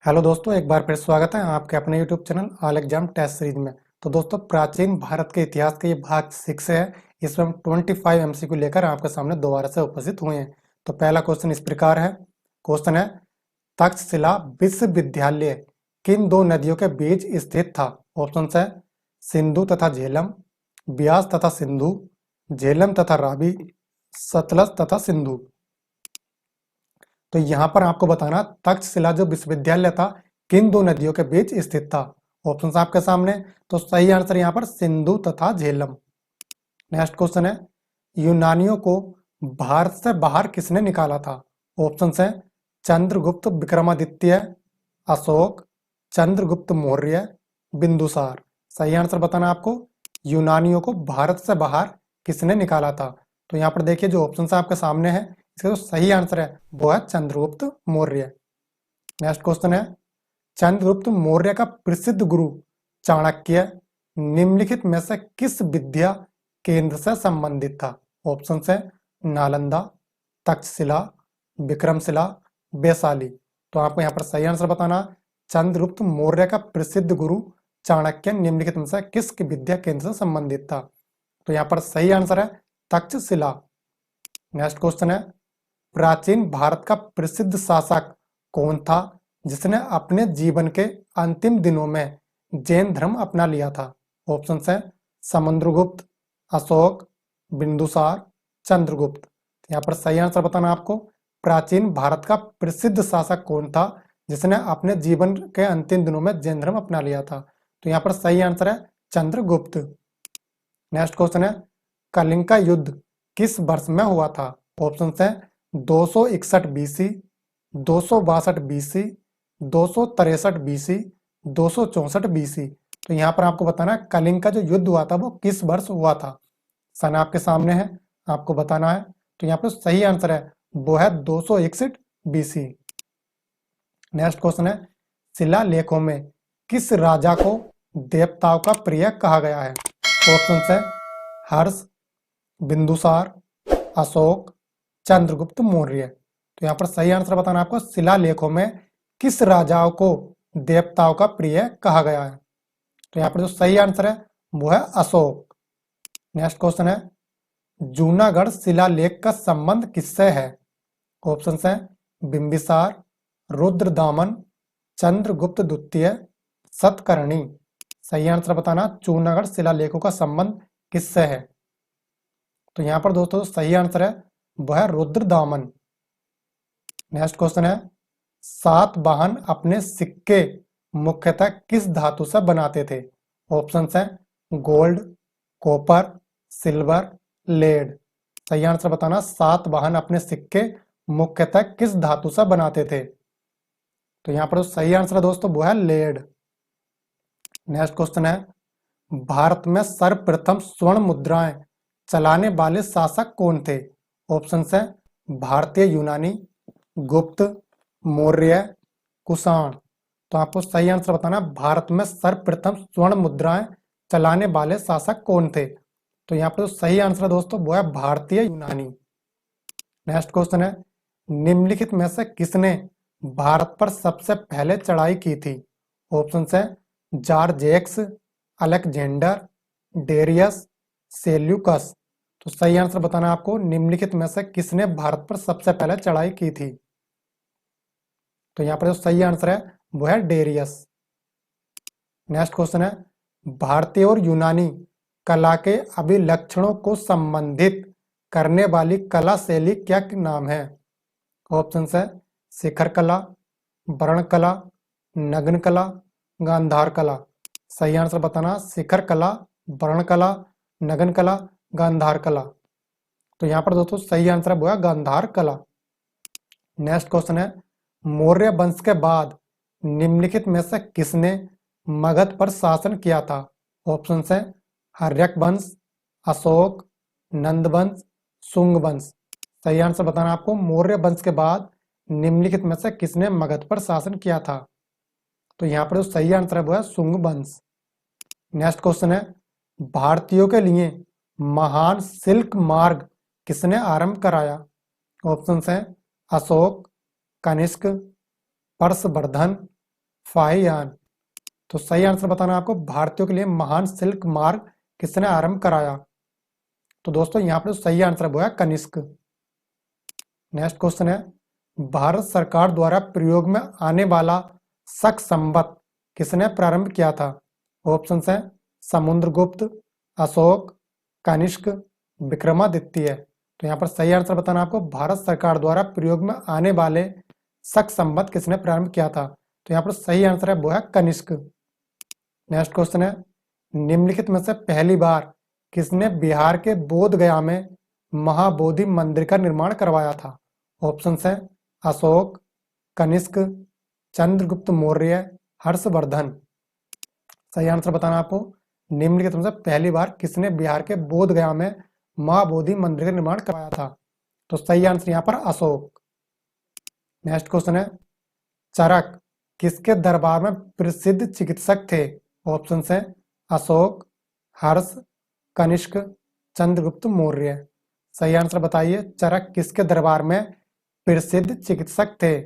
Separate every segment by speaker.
Speaker 1: Hello दोस्तों, एक बार फिर स्वागत है आपके अपने YouTube channel all exam test series में। तो दोस्तों, प्राचीन भारत के इतिहास के ये भाग 6 है। इसमें हम 25 एमसीक्यू लेकर आपके सामने दोबारा से उपस्थित हुए हैं। तो पहला क्वेश्चन इस प्रकार है। क्वेश्चन है, तक्षशिला विश्वविद्यालय किन दो नदियों के बीच स्थित था? ऑप्शन है सिंधु तथा झेलम, ब्यास तथा सिंधु, झेलम तथा रावी, सतलज तथा सिंधु। तो यहाँ पर आपको बताना तक्षशिला जो विश्वविद्यालय था किन दो नदियों के बीच स्थित था। ऑप्शंस आपके सामने। तो सही आंसर यहाँ पर सिंधु तथा झेलम। नेक्स्ट क्वेश्चन है, यूनानियों को भारत से बाहर किसने निकाला था? ऑप्शंस है चंद्रगुप्त विक्रमादित्य, अशोक, चंद्रगुप्त मौर्य, बिंदुसार। सही आंसर बताना आपको, यूनानियों को भारत से बाहर किसने निकाला था? तो यहाँ पर देखिए जो ऑप्शन आपके सामने है, इसका जो सही आंसर है वो है चंद्रगुप्त मौर्य। नेक्स्ट क्वेश्चन है, चंद्रगुप्त मौर्य का प्रसिद्ध गुरु चाणक्य निम्नलिखित में से किस विद्या केंद्र से संबंधित था? ऑप्शन है नालंदा, तक्षशिला, विक्रमशिला, वैशाली। तो आपको यहाँ पर सही आंसर बताना, चंद्रगुप्त मौर्य का प्रसिद्ध गुरु चाणक्य निम्नलिखित में से किस विद्या केंद्र से संबंधित था? तो यहाँ पर सही आंसर है तक्षशिला। नेक्स्ट क्वेश्चन है, प्राचीन भारत का प्रसिद्ध शासक कौन था जिसने अपने जीवन के अंतिम दिनों में जैन धर्म अपना लिया था? ऑप्शन है समुद्रगुप्त, अशोक, बिंदुसार, चंद्रगुप्त। यहाँ पर सही आंसर बताना आपको, प्राचीन भारत का प्रसिद्ध शासक कौन था जिसने अपने जीवन के अंतिम दिनों में जैन धर्म अपना लिया था? तो यहाँ पर सही आंसर है चंद्रगुप्त। नेक्स्ट क्वेश्चन है, कलिंग का युद्ध किस वर्ष में हुआ था? ऑप्शन है 261 बीसी, 262 बीसी, 263 बीसी, 264 बीसी। तो यहाँ पर आपको बताना है कलिंग का जो युद्ध हुआ था वो किस वर्ष हुआ था। सन आपके सामने है, आपको बताना है। तो यहाँ पर सही आंसर है वो है 261 बीसी। नेक्स्ट क्वेश्चन है, शिलालेखों में किस राजा को देवताओं का प्रिय कहा गया है? ऑप्शन है हर्ष, बिंदुसार, अशोक, चंद्रगुप्त मौर्य। तो यहाँ पर सही आंसर बताना आपको, शिलालेखों में किस राजाओं को देवताओं का प्रिय कहा गया है? तो यहाँ पर जो सही आंसर है वो है अशोक। नेक्स्ट क्वेश्चन है, जूनागढ़ शिलालेख का संबंध किससे है? ऑप्शन है बिंबिसार, रुद्रदामन, चंद्रगुप्त द्वितीय, सतकर्णी। सही आंसर बताना, जूनागढ़ शिलालेखों का संबंध किससे है? तो यहाँ पर दोस्तों सही आंसर है वह है रुद्रदामन। नेक्स्ट क्वेश्चन है, सातवाहन अपने सिक्के मुख्यतः किस धातु से बनाते थे? ऑप्शन है गोल्ड, कॉपर, सिल्वर, लेड। सही आंसर बताना, सातवाहन अपने सिक्के मुख्यतः किस धातु से बनाते थे? तो यहाँ पर सही आंसर है दोस्तों वो है लेड। नेक्स्ट क्वेश्चन है, भारत में सर्वप्रथम स्वर्ण मुद्राएं चलाने वाले शासक कौन थे? ऑप्शन है भारतीय यूनानी, गुप्त, मौर्य, कुषाण। तो आपको सही आंसर बताना, भारत में सर्वप्रथम स्वर्ण मुद्राएं चलाने वाले शासक कौन थे? तो यहाँ पर सही आंसर है दोस्तों वो है भारतीय यूनानी। नेक्स्ट क्वेश्चन है, निम्नलिखित में से किसने भारत पर सबसे पहले चढ़ाई की थी? ऑप्शन है जॉर्ज, अलेक्जेंडर, डेरियस, सेल्यूकस। तो सही आंसर बताना आपको, निम्नलिखित में से किसने भारत पर सबसे पहले चढ़ाई की थी? तो यहाँ पर जो सही आंसर है वो है डेरियस। नेक्स्ट क्वेश्चन है, भारतीय और यूनानी कला के अभिलक्षणों को संबंधित करने वाली कला शैली क्या नाम है? ऑप्शन है शिखर कला, वर्ण कला, नग्न कला, गांधार कला। सही आंसर बताना, शिखर कला, वर्ण कला, नग्न कला, गांधार कला। तो यहाँ पर दोस्तों सही आंसर है वो है गांधार कला। नेक्स्ट क्वेश्चन है, मौर्य वंश के बाद निम्नलिखित में से किसने मगध पर शासन किया था? ऑप्शन है हर्यक वंश, अशोक, नंद वंश, शुंग वंश। सही आंसर बताना आपको, मौर्य वंश के बाद निम्नलिखित में से किसने मगध पर शासन किया था? तो यहाँ पर जो सही आंसर है वो है शुंग वंश। नेक्स्ट क्वेश्चन है, भारतीयों के लिए महान सिल्क मार्ग किसने आरंभ कराया? ऑप्शन है अशोक, कनिष्क, पर्शवर्धन, फाहियान। तो सही आंसर बताना आपको, भारतीयों के लिए महान सिल्क मार्ग किसने आरंभ कराया? तो दोस्तों यहाँ पर सही आंसर है वो है कनिष्क। नेक्स्ट क्वेश्चन है, भारत सरकार द्वारा प्रयोग में आने वाला शक संवत किसने प्रारंभ किया था? ऑप्शंस हैं समुद्रगुप्त, अशोक, कनिष्क, विक्रमादित्य। तो यहाँ पर सही आंसर बताना आपको, भारत सरकार द्वारा प्रयोग में आने वाले शक संवत किसने प्रारंभ किया था? तो यहाँ पर सही आंसर है वो है कनिष्क। नेक्स्ट क्वेश्चन है, निम्नलिखित में से पहली बार किसने बिहार के बोध गया में महाबोधि मंदिर का निर्माण करवाया था? ऑप्शंस हैं अशोक, कनिष्क, चंद्रगुप्त मौर्य, हर्षवर्धन। सही आंसर बताना आपको, निम्नलिखित में से पहली बार किसने बिहार के बोध गया में महाबोधि मंदिर का निर्माण करवाया था? तो सही आंसर यहाँ पर अशोक। नेक्स्ट क्वेश्चन है, चरक किसके दरबार में प्रसिद्ध चिकित्सक थे? ऑप्शंस हैं अशोक, हर्ष, कनिष्क, चंद्रगुप्त मौर्य। सही आंसर बताइए, चरक किसके दरबार में प्रसिद्ध चिकित्सक थे?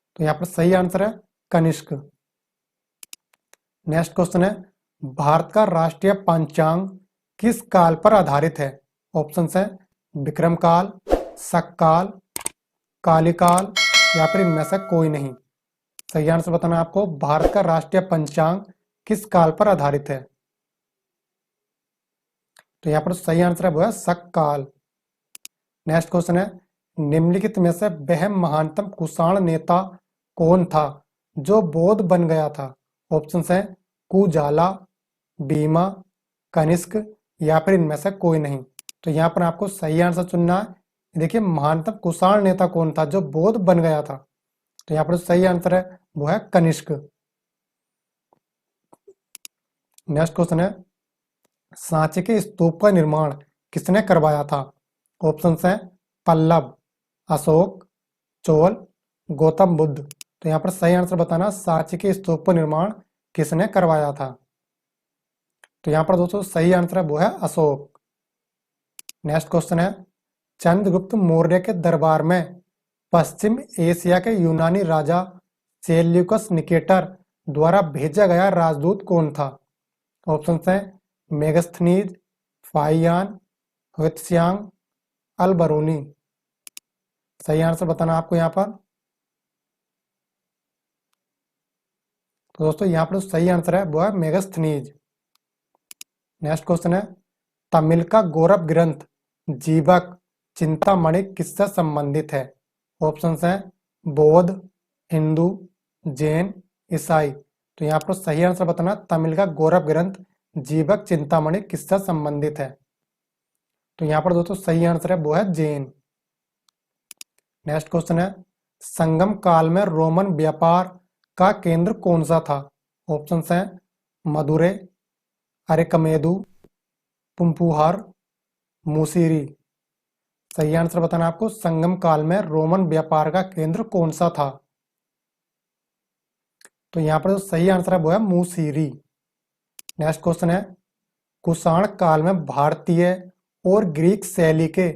Speaker 1: तो यहाँ पर सही आंसर है कनिष्क। नेक्स्ट क्वेश्चन है, भारत का राष्ट्रीय पंचांग किस काल पर आधारित है? ऑप्शंस हैं विक्रम काल, शक काल, काली काल, या फिर इनमें से कोई नहीं। सही आंसर बताना आपको, भारत का राष्ट्रीय पंचांग किस काल पर आधारित है? तो यहाँ पर सही आंसर है वो है शक काल। नेक्स्ट क्वेश्चन है, निम्नलिखित में से वह महानतम कुषाण नेता कौन था जो बौद्ध बन गया था? ऑप्शंस हैं कुजाला, बीमा, कनिष्क, या फिर इनमें से कोई नहीं। तो यहाँ पर आपको सही आंसर चुनना है। देखिए, महानतम कुषाण नेता कौन था जो बौद्ध बन गया था? तो यहाँ पर सही आंसर है वो है कनिष्क। नेक्स्ट क्वेश्चन है, सांची के स्तूप का निर्माण किसने करवाया था? ऑप्शंस हैं पल्लव, अशोक, चोल, गौतम बुद्ध। तो यहाँ पर सही आंसर बताना, सांची के स्तूप का निर्माण किसने करवाया था? तो यहाँ पर दोस्तों सही आंसर है वो है अशोक। नेक्स्ट क्वेश्चन है, चंद्रगुप्त मौर्य के दरबार में पश्चिम एशिया के यूनानी राजा सेल्यूकस निकेटर द्वारा भेजा गया राजदूत कौन था? ऑप्शंस हैं मेगस्थनीज, फाहियान, हुइत्सियांग, अलबरूनी। सही आंसर बताना आपको यहाँ पर। तो दोस्तों यहाँ पर सही आंसर है वो है मेगस्थनीज। नेक्स्ट क्वेश्चन है, तमिल का गौरव ग्रंथ जीवक चिंतामणि किससे संबंधित है? ऑप्शंस हैं बौद्ध, हिंदू, जैन, ईसाई। तो यहाँ पर सही आंसर बताना, तमिल का गौरव ग्रंथ जीवक चिंतामणि किससे संबंधित है? तो यहाँ पर दोस्तों सही आंसर है वो है जैन। नेक्स्ट क्वेश्चन है, संगम काल में रोमन व्यापार का केंद्र कौन सा था? ऑप्शंस हैं मदुरै, अरिकमेदु, पुम्पुहार, मुसीरी। सही आंसर बताना आपको, संगम काल में रोमन व्यापार का केंद्र कौन सा था? तो यहाँ पर जो सही आंसर है वो है मुसीरी। नेक्स्ट क्वेश्चन है, कुषाण काल में भारतीय और ग्रीक शैली के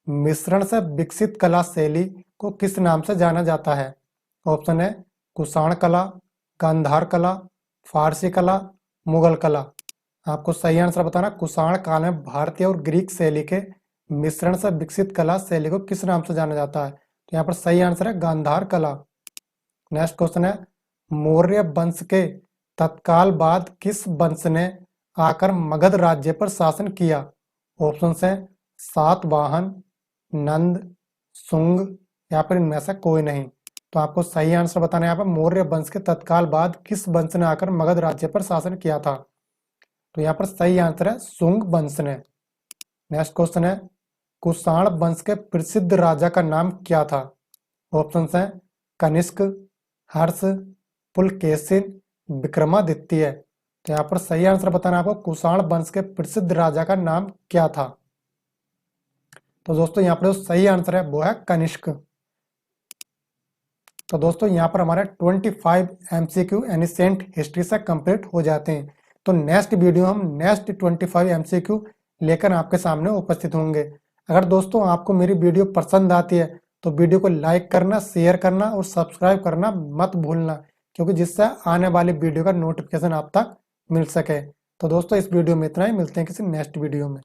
Speaker 1: मिश्रण से विकसित कला शैली को किस नाम से जाना जाता है? ऑप्शन है कुषाण कला, गांधार कला, फारसी कला, मुगल कला। आपको सही आंसर बताना, कुषाण काल में भारतीय और ग्रीक शैली के मिश्रण से विकसित कला शैली को किस नाम से जाना जाता है? तो यहाँ पर सही आंसर है गांधार कला। नेक्स्ट क्वेश्चन है, मौर्य वंश के तत्काल बाद किस वंश ने आकर मगध राज्य पर शासन किया? ऑप्शंस हैं सातवाहन, नंद, शुंग, या फिर इनमें से कोई नहीं। तो आपको सही आंसर बताना है यहाँ पर, मौर्य वंश के तत्काल बाद किस वंश ने आकर मगध राज्य पर शासन किया था? तो यहाँ पर सही आंसर है शुंग वंश ने। नेक्स्ट क्वेश्चन है, कुषाण वंश के प्रसिद्ध राजा का नाम क्या था? ऑप्शंस हैं कनिष्क, हर्ष, पुलकेशिन, विक्रमादित्य। तो यहाँ पर सही आंसर बताना आपको, कुषाण वंश के प्रसिद्ध राजा का नाम क्या था? तो दोस्तों यहाँ पर जो सही आंसर है वो है कनिष्क। तो दोस्तों यहाँ पर हमारे 25 MCQ एनिसेंट हिस्ट्री से कंप्लीट हो जाते हैं। तो नेक्स्ट वीडियो हम नेक्स्ट 25 MCQ लेकर आपके सामने उपस्थित होंगे। अगर दोस्तों आपको मेरी वीडियो पसंद आती है तो वीडियो को लाइक करना, शेयर करना और सब्सक्राइब करना मत भूलना, क्योंकि जिससे आने वाली वीडियो का नोटिफिकेशन आप तक मिल सके। तो दोस्तों इस वीडियो में इतना ही, मिलते हैं किसी नेक्स्ट वीडियो में।